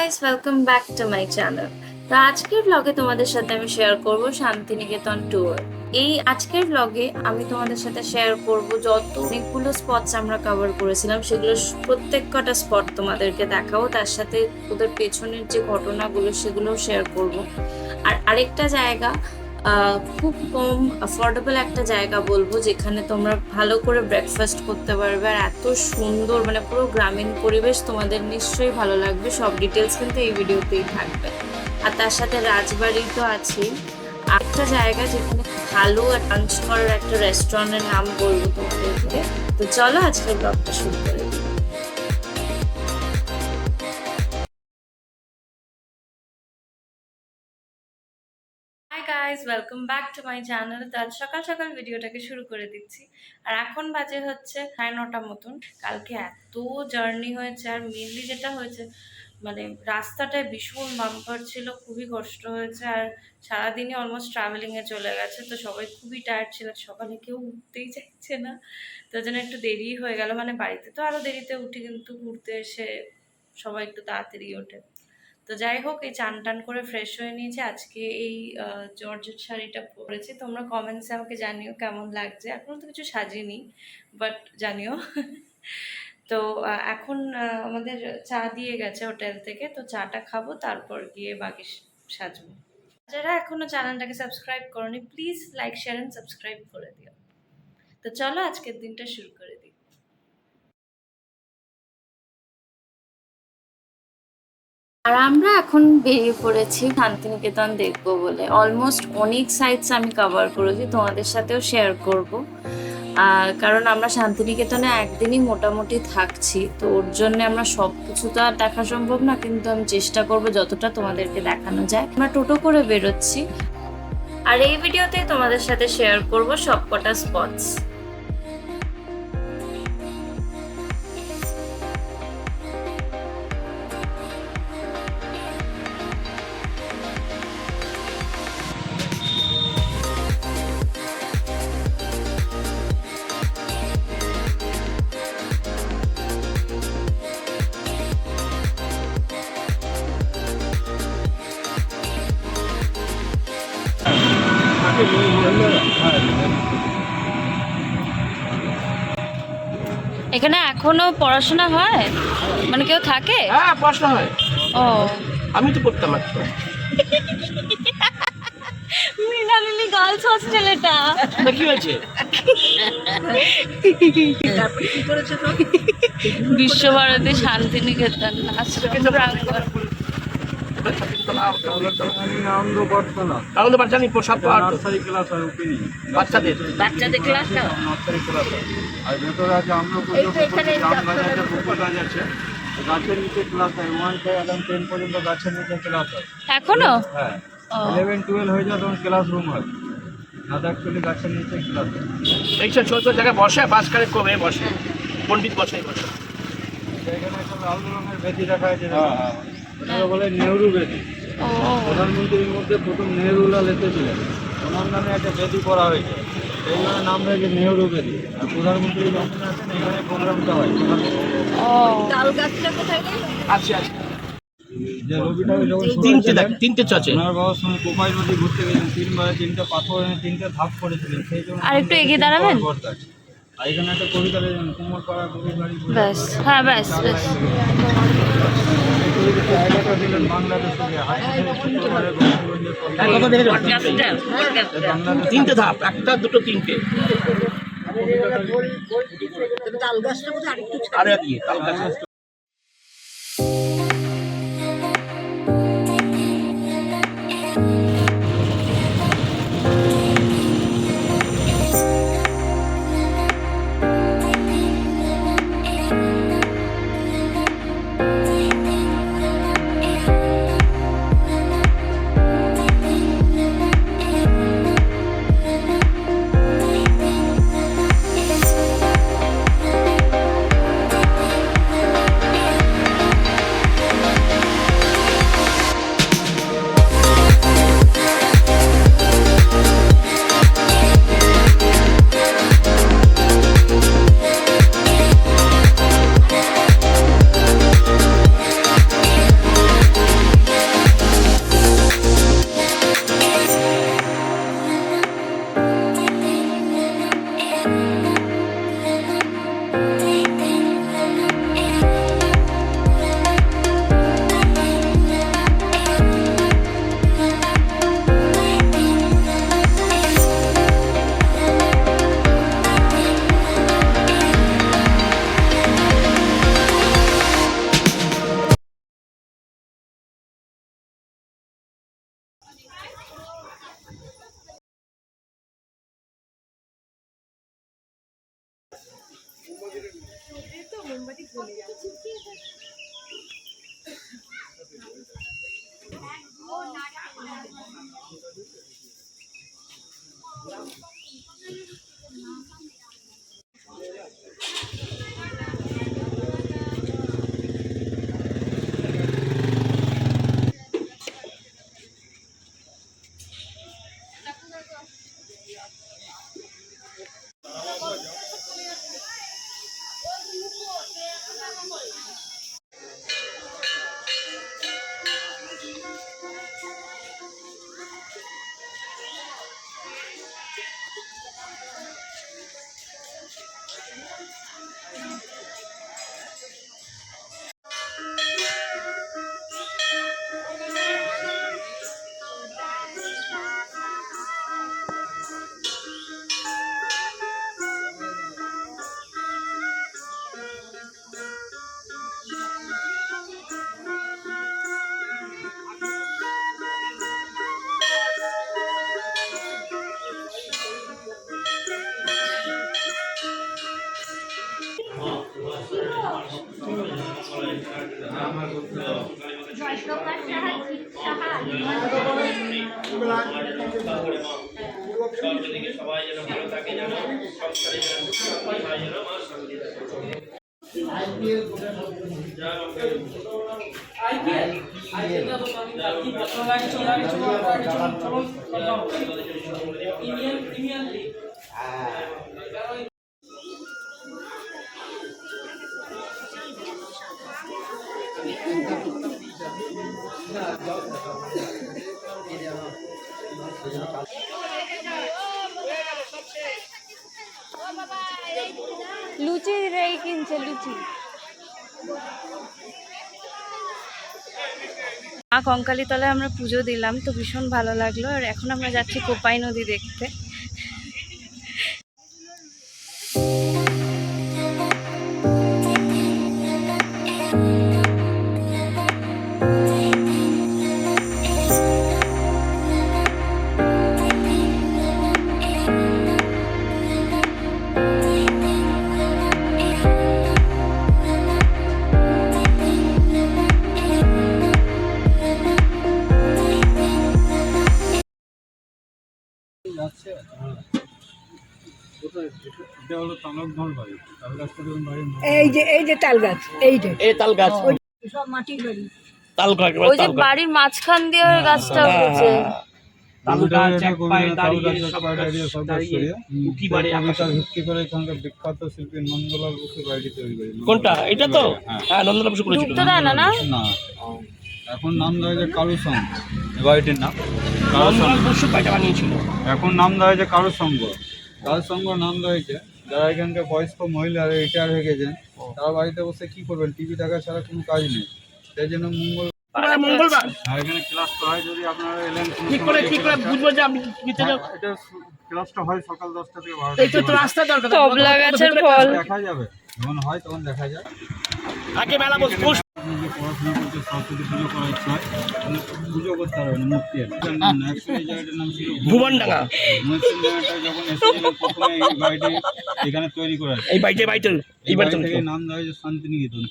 Guys, welcome back to my channel. তো আজকের ব্লগে তোমাদের সাথে আমি শেয়ার করব শান্তিনিকেতন ট্যুর। এই আজকের ব্লগে আমি তোমাদের সাথে শেয়ার করব অনেকগুলো স্পটস আমরা কভার করেছিলাম, সেগুলো প্রত্যেক কটা স্পট তোমাদেরকে দেখাবো, তার সাথে ওদের পেছনের যে ঘটনাগুলো সেগুলোও শেয়ার করব। আর আরেকটা জায়গা, খুব কম অ্যাফোর্ডেবল একটা জায়গা বলবো, যেখানে তোমরা ভালো করে ব্রেকফাস্ট করতে পারবে। আর এত সুন্দর, মানে পুরো গ্রামীণ পরিবেশ, তোমাদের নিশ্চয়ই ভালো লাগবে। সব ডিটেলস কিন্তু এই ভিডিওতেই থাকবে। আর তার সাথে রাজবাড়ি তো আছেই। একটা জায়গা যেখানে ভালো লাঞ্চ করার একটা রেস্টুরেন্টের নাম বলবো তোমাদেরকে। তো চলো আজকের ব্লগটা শুরু করে দিই। Hi guys, welcome back to my channel. তো আজ সকাল সকাল ভিডিওটাকে শুরু করে দিচ্ছি। আর এখন বাজে হচ্ছে 9:30 মতন। কালকে এত জার্নি হয়েছে, আর মেনলি যেটা হয়েছে, মানে রাস্তাটায় ভীষণ বাম্পার ছিল, খুবই কষ্ট হয়েছে। আর সারাদিনই অলমোস্ট ট্রাভেলিংয়ে চলে গেছে, তো সবাই খুবই টায়ার্ড ছিল। সকালে কেউ উঠতেই চাইছে না, তো জন্য একটু দেরি হয়ে গেল। মানে বাড়িতে তো আরও দেরিতে উঠি, কিন্তু ঘুরতে এসে সবাই একটু তাড়াতাড়ি ওঠে। তো যাই হোক, এই চান টান করে ফ্রেশ হয়ে নিয়েছি। আজকে এই জর্জেট শাড়িটা পরেছি। তোমরা কমেন্টসে আমাকে জানিও কেমন লাগছে। এখনো তো কিছু সাজিনি, বাট জানিও। তো এখন আমাদের চা দিয়ে গেছে হোটেল থেকে, তো চাটা খাবো, তারপর গিয়ে বাকি সাজবো। যারা এখনো চ্যানেলটাকে সাবস্ক্রাইব করোনি, please like, share and subscribe করে দিও। তো চলো আজকের দিনটা শুরু করে দিই। আর আমরা এখন বেরিয়ে পড়েছি শান্তিনিকেতন দেখবো বলে। অলমোস্ট অনেক সাইটস আমি কভার করেছি, তোমাদের সাথেও শেয়ার করব। কারণ আমরা শান্তিনিকেতনে একদিনই মোটামুটি থাকছি, তো ওর জন্য আমরা সব কিছু তো আর দেখা সম্ভব না, কিন্তু আমি চেষ্টা করব যতটা তোমাদেরকে দেখানো যায়। আমরা টোটো করে বেরোচ্ছি, আর এই ভিডিওতে তোমাদের সাথে শেয়ার করব সবকটা স্পটস। এখানে এখনো পড়াশোনা হয়? মানে কেউ থাকে? হ্যাঁ, পড়াশোনা হয়। ও, আমি তো পড়তাম একটু। মৃণালিনী গার্লস হস্টেলেটা কি হয়েছে? বিশ্বভারতী শান্তিনিকেতন প্রাঙ্গণ। আনন্দ পাঠ জানি, প্রসাদ পাওয়ার বাচ্চাদের। বাচ্চাদের ক্লাস নাও? আর ভেতরে আছে পুকুর গাছ আছে, গাছের নিচে ক্লাস হয়। 1 থেকে 10 পর্যন্ত গাছের নিচে ক্লাস হয় এখনো? হ্যাঁ, 11-12 হয়ে যায় তখন ক্লাসরুম হয় না, তো অ্যাকচুয়ালি গাছের নিচে ক্লাস হয়। এইসব ছোট ছোট জায়গায় বসে, বাস কারে কমে বসে, পণ্ডিত বসে বসে। এখানে একটা লাল রঙের বেদি রাখা আছে, ওটা বলে নেহরু বেদি। ও, প্রধানমন্ত্রীর মধ্যে প্রথম নেহরুলাল এসেছিলেন, ওনার নামে একটা বেদি করা হয়েছে, এই জন্য নাম রয়েছে নেহরু বেদি। আর প্রধানমন্ত্রী যখন আসেন এখানে প্রোগ্রামটা হয়। ও, তাল গাছটা কোথায় গেল? আছে আছে, যে রবিটা যখন তিনটে চচে। ওনার বাবার সঙ্গে কোপাই নদী ঘুরতে গেলেন, 3 বারে 3টে পাথর এনে 3টে ধাপ করেছিলেন, সেই জন্য আর একটু এগিয়ে দাঁড়াবেন? আর এখানে একটা কবিতা রয়েছেন, কুমোরপাড়া কবির বাড়ি। ব্যাস, হ্যাঁ ব্যাস ব্যাস। এই জায়গাটা দিলেন বাংলাদেশে তিনটে ধাপ, একটা দুটো তিনটে। আরে দিয়ে তাল গাছ। সবাই যেন ভালো থাকে, যেন সংসারে যেন সবাই যেন মা শান্তি লুচি রেই কিনছে লুচি। মা কঙ্কালীতলায় আমরা পুজো দিলাম, তো ভীষণ ভালো লাগলো। আর এখন আমরা যাচ্ছি কোপাই নদী দেখতে। এই যে তাল গাছ, এইটা এই তাল গাছ, সব মাটির বাড়ি। তাল গাছ, ওই যে বাড়ির মাঝখান দিয়ে ওই গাছটা উঠেছে। তাল গাছ এক পায়ে দাঁড়িয়ে সব দাঁড়িয়ে উঠি বাড়ি আকাশে ভিত্তি করে এখানকার বিখ্যাত শিল্পী নন্দলাল বসুর বাড়িটি তৈরি করে। কোনটা এটা? তো হ্যাঁ, নন্দলাল বসু করেছিল। ঢুকতে দেয় না না? না, এখন নাম দেওয়া হয়েছে কারু সংঘ, বাড়িটির নাম নন্দলাল বসু বাড়িটা বানিয়েছিল। এখন নাম দেওয়া হয়েছে কারু সংঘ। কারু সংঘ নাম দেওয়া হয়েছে যারা এখানকার বয়স্ক মহিলারা রিটায়ার হয়ে গেছেন, তারা বাড়িতে বসে কি করবেন, টিভি দেখা ছাড়া কোনো কাজ নেই। সেই জন্য মঙ্গলবার এখানে ক্লাস হয়। যদি আপনারা এলেন ঠিক করে বুঝবো যে আমি ভিতরে এটা ক্লাসটা হয় সকাল 10টা থেকে 12টা। এই তো রাস্তা দরকার, তবলা গাছের ফল দেখা যাবে, যখন হয় তখন দেখা যায়। আগে মেলা বসে আপনি যে পড়াশোনা করতে সরস্বতী পুজো করার ইচ্ছা হয়, তাহলে পুজো করতে পারবেন মূর্তি এনে। অ্যাকচুয়ালি জায়গাটার নাম ছিল ভুবনডাঙ্গা। মহেশপুরডাঙ্গাটা যখন এসেছিলেন প্রথমে এই বাড়িটি এখানে তৈরি করা হয়। এই বাড়িতে এই বাড়ি থেকে নাম দেওয়া হয়েছে শান্তিনিকেতন।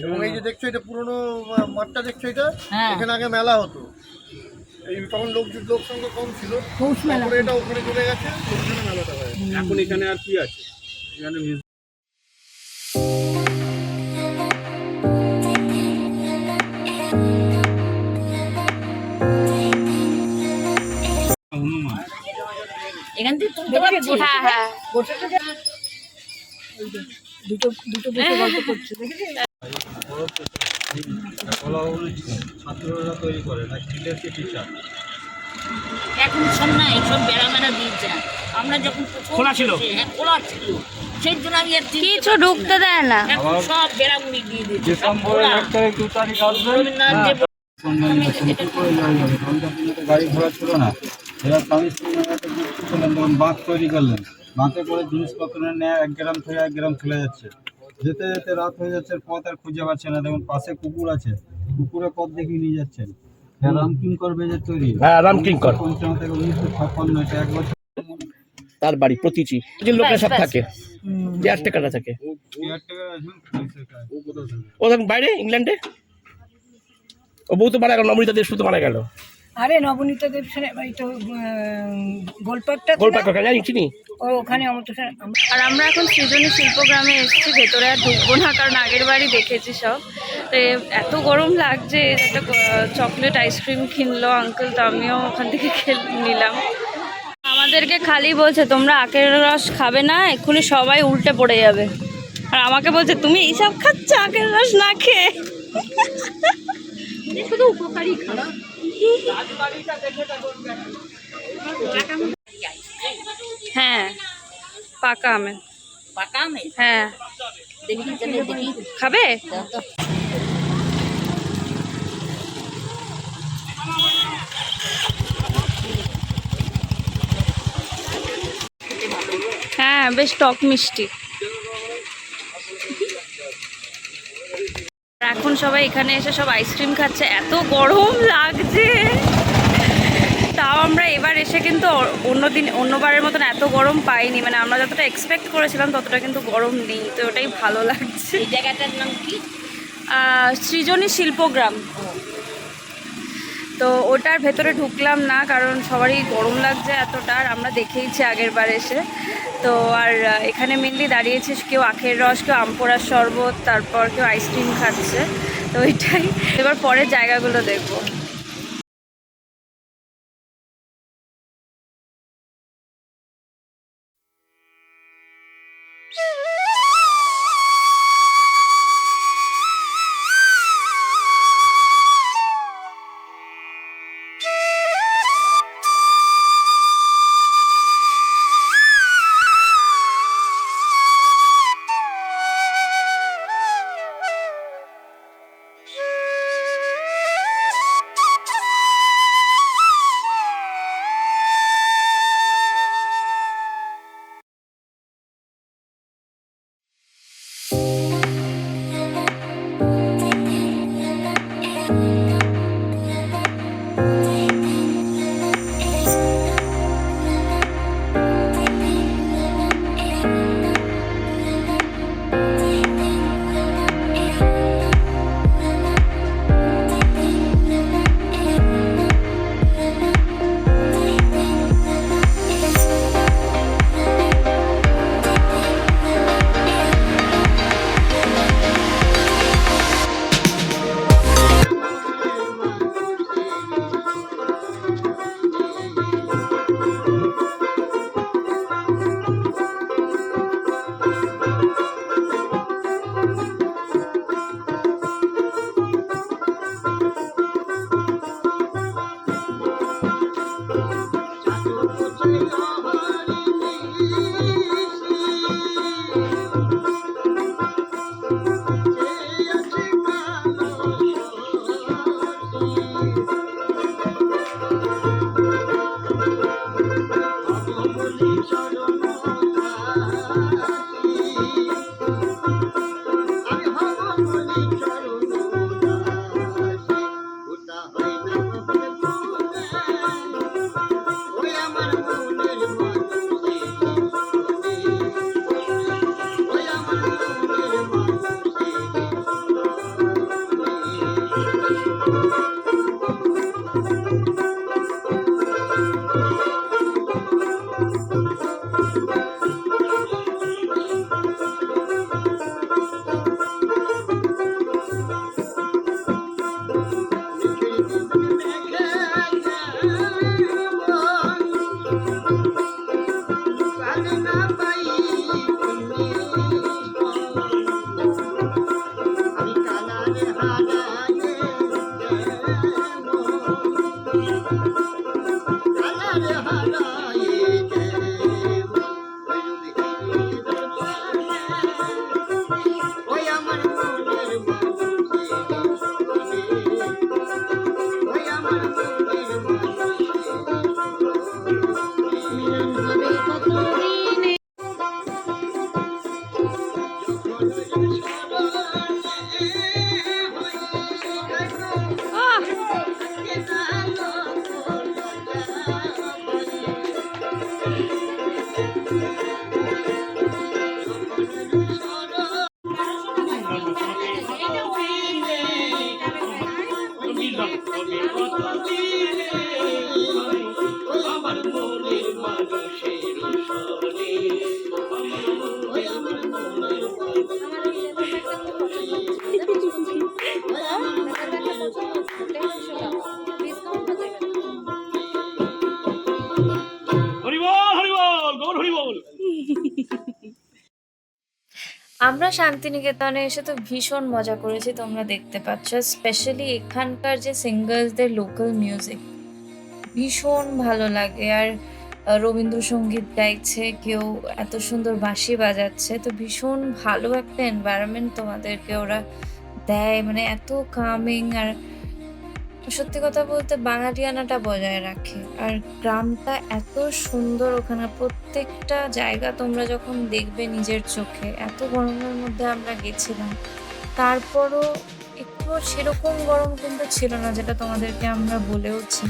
এবং এই যে দেখছো এটা পুরোনো মাঠটা দেখছো, এটা এখানে আগে মেলা হতো। এই তখন লোক সংখ্যা কম ছিল, তারপরে এটা ওখানে চলে গেছে, ওখানে মেলাটা হয়। এখন এখানে আর কি আছে? এখানে হনুমান এখান থেকে তুলতে পারছি। হ্যাঁ হ্যাঁ দুটো বসে গল্প করছে, দেখেছিস? কলা ভবনের ছাত্ররা তৈরি করে না, বিদেশি টিচার। এখন সব না, এইসব বেড়া মেড়া দিয়েছে। আমরা যখন খোলা ছিল, হ্যাঁ খোলা ছিল, সেই জন্য আমি আর কিছু ঢুকতে দেয় না। এখন সব বেড়া মুড়ি দিয়ে দিয়েছে। ডিসেম্বরের 1 তারিখ 2 তারিখ আসবে, গাড়ি ঘোড়া ছিল না। এরা স্বামী স্ত্রী একটা যুক্তি করলেন, তখন বাঁধ তৈরি করলেন। বাঁধে করে জিনিসপত্র নেয় 1 গ্রাম থেকে 1 গ্রাম চলে যাচ্ছে। যেতে যেতে রাত হয়ে যাচ্ছে, পথ আর খুঁজে পাচ্ছে না। দেখুন পাশে কুকুর আছে, কুকুরের পথ দেখিয়ে নিয়ে যাচ্ছেন। রামকিঙ্কর বেজের তৈরি, হ্যাঁ রামকিঙ্কর। 1955 থেকে 1956, এটা 1 বছর। তার বাড়ি প্রতিচি যে লোকেরা সব থাকে, যে আটটাকাটা থাকে, ও তখন বাইরে ইংল্যান্ডে। ও বউ তো মারা গেল, নবনীতা দেশপুর তো মারা গেল। আরে নবনীতা দেব সেনের বাড়ি তো গোলপাটটা গোলপাকা জানি চিনি। ওখানে আর আমরা এখন সৃজনী শিল্পগ্রামে এসেছি, ভেতরে আর ঢুকবো না কারণ আগের বাড়ি দেখেছি সব। তো এত গরম লাগছে, একটা চকলেট আইসক্রিম কিনলো আঙ্কেল, তো আমিও ওখান থেকে নিলাম। আমাদেরকে খালি বলছে তোমরা আখের রস খাবে না, এক্ষুনি সবাই উল্টে পড়ে যাবে। আর আমাকে বলছে তুমি এইসব খাচ্ছ আখের রস না খেয়ে। শুধু উপকারী খাওয়া। হ্যাঁ পাকা আমের। পাকা আমের? হ্যাঁ দেখি দেখি, খাবে? হ্যাঁ বেশ টক মিষ্টি। এখন সবাই এখানে এসে সব আইসক্রিম খাচ্ছে, এত গরম লাগছে। তাও আমরা এবার এসে কিন্তু অন্যবারের মতন এত গরম পাইনি, মানে আমরা যতটা এক্সপেক্ট করেছিলাম ততটা কিন্তু গরম নেই, তো ওটাই ভালো লাগছে। এই জায়গাটার নাম কি? সৃজনী শিল্পগ্রাম। তো ওটার ভেতরে ঢুকলাম না কারণ সবারই গরম লাগছে এতটা, আর আমরা দেখেইছি আগের বার এসে। তো আর এখানে মেনলি দাঁড়িয়েছে কেউ আখের রস, কেউ আম পোড়ার শরবত, তারপর কেউ আইসক্রিম খাচ্ছে। তো ওইটাই, এবার পরের জায়গাগুলো দেখবো। বললাম কবে কত দিনে আমার মনের মানুষের সনে হরিবল হরিবল গৌর হরিবল। আমরা শান্তিনিকেতনে এসে তো ভীষণ মজা করেছি, তোমরা দেখতে পাচ্ছ। স্পেশালি এখানকার যে সিঙ্গার্সদের লোকাল মিউজিক ভীষণ ভালো লাগে। আর রবীন্দ্রসঙ্গীত গাইছে কেউ, এত সুন্দর বাঁশি বাজাচ্ছে, তো ভীষণ ভালো একটা এনভায়রনমেন্ট তোমাদেরকে ওরা দেয়, মানে এত কামিং। আর সত্যি কথা বলতে বাঙালিয়ানাটা বজায় রাখে। আর গ্রামটা এত সুন্দর, ওখানে প্রত্যেকটা জায়গা তোমরা যখন দেখবে নিজের চোখে। এত গরমের মধ্যে আমরা গেছিলাম, তারপরও একটু সেরকম গরম কিন্তু ছিল না যেটা তোমাদেরকে আমরা বলেওছি।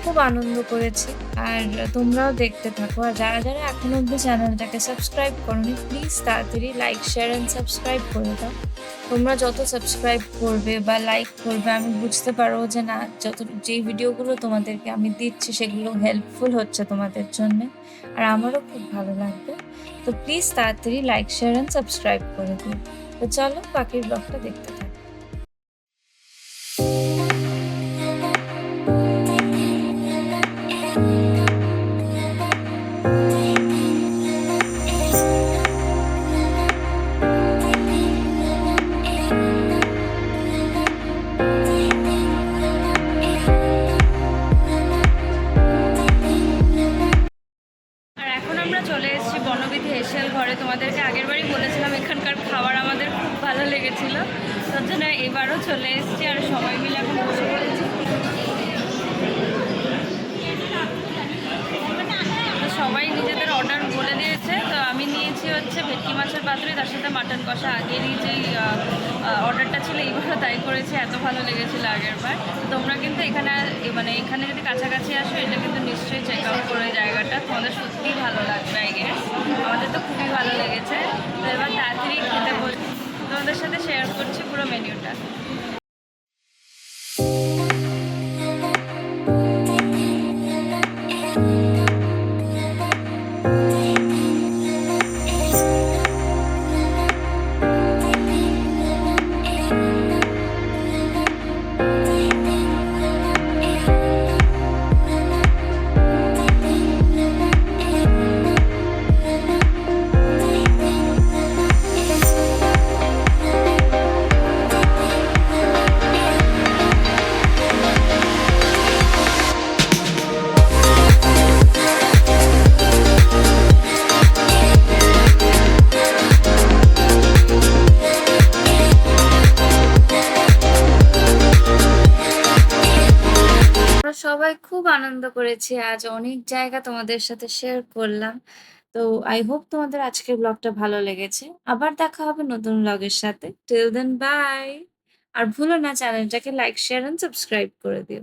খুব আনন্দ করেছি। আর তোমরাও দেখতে থাকো। আর যারা যারা এখনো অব্দি চ্যানেলটাকে সাবস্ক্রাইব করোনি, প্লিজ তাড়াতাড়ি লাইক, শেয়ার অ্যান্ড সাবস্ক্রাইব করে দাও। তোমরা যত সাবস্ক্রাইব করবে বা লাইক করবে, আমি বুঝতে পারবো যে না, যেই ভিডিওগুলো তোমাদেরকে আমি দিচ্ছি সেগুলো হেল্পফুল হচ্ছে তোমাদের জন্য, আর আমারও খুব ভালো লাগবে। তো প্লিজ তাড়াতাড়ি লাইক, শেয়ার অ্যান্ড সাবস্ক্রাইব করে দিও। তো চলো বাকির ব্লগটা দেখতে থাকো। আর এখন আমরা চলে এসেছি বনবিথি এশিয়াল ঘরে। তোমাদেরকে আগেরবারই বলেছিলাম এখানকার খাবার আমাদের খুব ভালো লেগেছিল, তার জন্য এবারও চলে এসেছি। আর সবাই মিলে এখন বসে পড়েছি। তো সবাই নিজেদের অর্ডার বলে দিয়েছে। তো আমি নিয়েছি হচ্ছে ভেটকি মাছের পাতুরি, তার সাথে মাটন কষা। আগেরই যেই অর্ডারটা ছিল এইবারও তাই করেছি, এত ভালো লেগেছিল আগেরবার। তোমরা কিন্তু এখানে মানে এখানে যদি কাছাকাছি আসো, এটা কিন্তু নিশ্চয়ই চেক আউট করে জায়গাটা, তোমাদের সত্যিই ভালো লাগবে। আই গেস আমাদের তো খুবই ভালো লেগেছে। তো এবার তাড়াতাড়ি খেতে বসে তোমাদের সাথে শেয়ার করছি পুরো মেনুটা। সবাই খুব আনন্দ করেছি। আজ অনেক জায়গা তোমাদের সাথে শেয়ার করলাম। তো আই হোপ তোমাদের আজকের ব্লগটা ভালো লেগেছে। আবার দেখা হবে নতুন ব্লগের সাথে। Till then by. আর ভুলো না চ্যানেলটাকে লাইক, শেয়ার এন্ড সাবস্ক্রাইব করে দিও।